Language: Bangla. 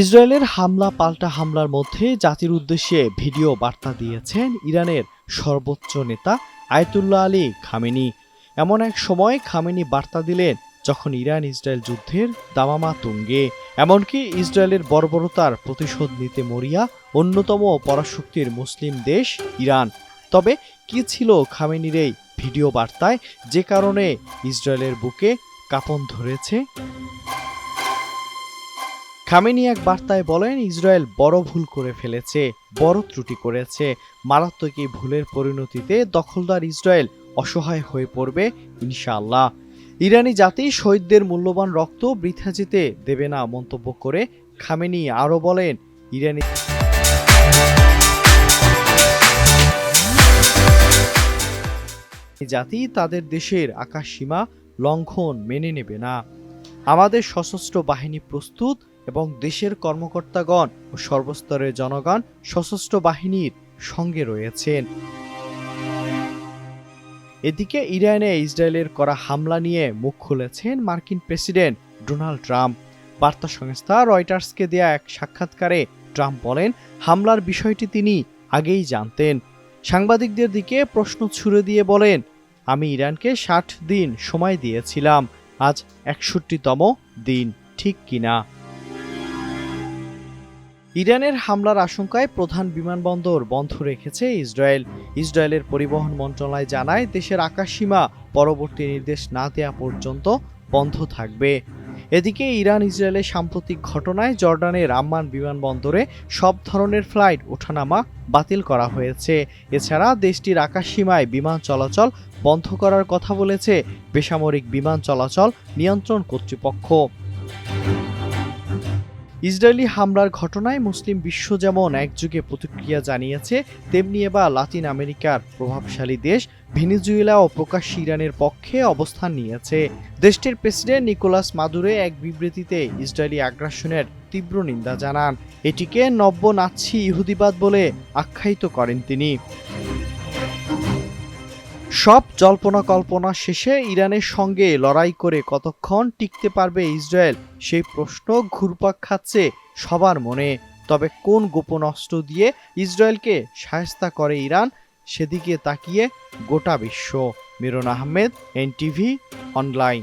ইসরায়েলের হামলা পাল্টা হামলার মধ্যে জাতির উদ্দেশ্যে ভিডিও বার্তা দিয়েছেন ইরানের সর্বোচ্চ নেতা আয়াতুল্লাহ আলী খামেনি। এমন এক সময় খামেনি বার্তা দিলেন যখন ইরান ইসরায়েল যুদ্ধের দামামা তুঙ্গে, এমনকি ইসরায়েলের বর্বরতার প্রতিশোধ নিতে মরিয়া অন্যতম পরাশক্তির মুসলিম দেশ ইরান। তবে কি ছিল খামেনির এই ভিডিও বার্তায়, যে কারণে ইসরায়েলের বুকে কাঁপন ধরেছে? খামেনি এক বার্তায় বলেন, ইসরায়েল বড় ভুল করে ফেলেছে, বড় ত্রুটি করেছে। মারাত্মক এই ভুলের পরিণতিতে দখলদার ইসরায়েল অসহায় হয়ে পড়বে ইনশাআল্লাহ। ইরানি জাতি শহীদদের মূল্যবান রক্ত বৃথা যেতে দেবে না মন্তব্য করে খামেনি আরও বলেন, ইরানি জাতি তাদের দেশের আকাশসীমা লঙ্ঘন মেনে নেবে না। আমাদের সশস্ত্র বাহিনী প্রস্তুত এবং দেশের কর্মকর্তাগণ ও সর্বস্তরের জনগণ সশস্ত্র বাহিনীর সঙ্গে রয়েছেন। এদিকে ইরানে ইসরায়েলের করা হামলা নিয়ে মুখ খুলেছেন মার্কিন প্রেসিডেন্ট ডোনাল্ড ট্রাম্প। বার্তা সংস্থা রয়টার্সকে দেয়া এক সাক্ষাৎকারে ট্রাম্প বলেন, হামলার বিষয়টি তিনি আগেই জানতেন। সাংবাদিকদের দিকে প্রশ্ন ছুড়ে দিয়ে বলেন, আমি ইরানকে 60 দিন সময় দিয়েছিলাম, আজ 61তম দিন, ঠিক কিনা? ইরানের হামলার আশঙ্কায় প্রধান বিমানবন্দর বন্ধ রেখেছে ইসরায়েল। ইসরায়েলের পরিবহন মন্ত্রণালয় জানায়, দেশের আকাশসীমা পরবর্তী নির্দেশ না দেওয়া পর্যন্ত বন্ধ থাকবে। এদিকে ইরান ইসরায়েলের সাম্প্রতিক ঘটনায় জর্ডানের আম্মান বিমানবন্দরে সব ধরনের ফ্লাইট ওঠানামা বাতিল করা হয়েছে। এছাড়া দেশটির আকাশসীমায় বিমান চলাচল বন্ধ করার কথা বলেছে বেসামরিক বিমান চলাচল নিয়ন্ত্রণ কর্তৃপক্ষ। ইসরায়েলি হামলার ঘটনায় মুসলিম বিশ্ব যেমন একযোগে প্রতিক্রিয়া জানিয়েছে, তেমনি এবার লাতিন আমেরিকার প্রভাবশালী দেশ ভেনেজুয়েলাও প্রকাশ্যে ইরানের পক্ষে অবস্থান নিয়েছে। দেশটির প্রেসিডেন্ট নিকোলাস মাদুরো এক বিবৃতিতে ইসরায়েলি আগ্রাসনের তীব্র নিন্দা জানান। এটিকে নব্য নাৎসি ইহুদিবাদ বলে আখ্যায়িত করেন তিনি। সব জল্পনা কল্পনা শেষে ইরানের সঙ্গে লড়াই করে কতক্ষণ টিকতে পারবে ইসরায়েল, সেই প্রশ্ন ঘুরপাক খাচ্ছে সবার মনে। তবে কোন গোপন অস্ত্র দিয়ে ইসরায়েলকে শায়েস্তা করে ইরান, সেদিকে তাকিয়ে গোটা বিশ্ব। Miran Ahmed, NTV online.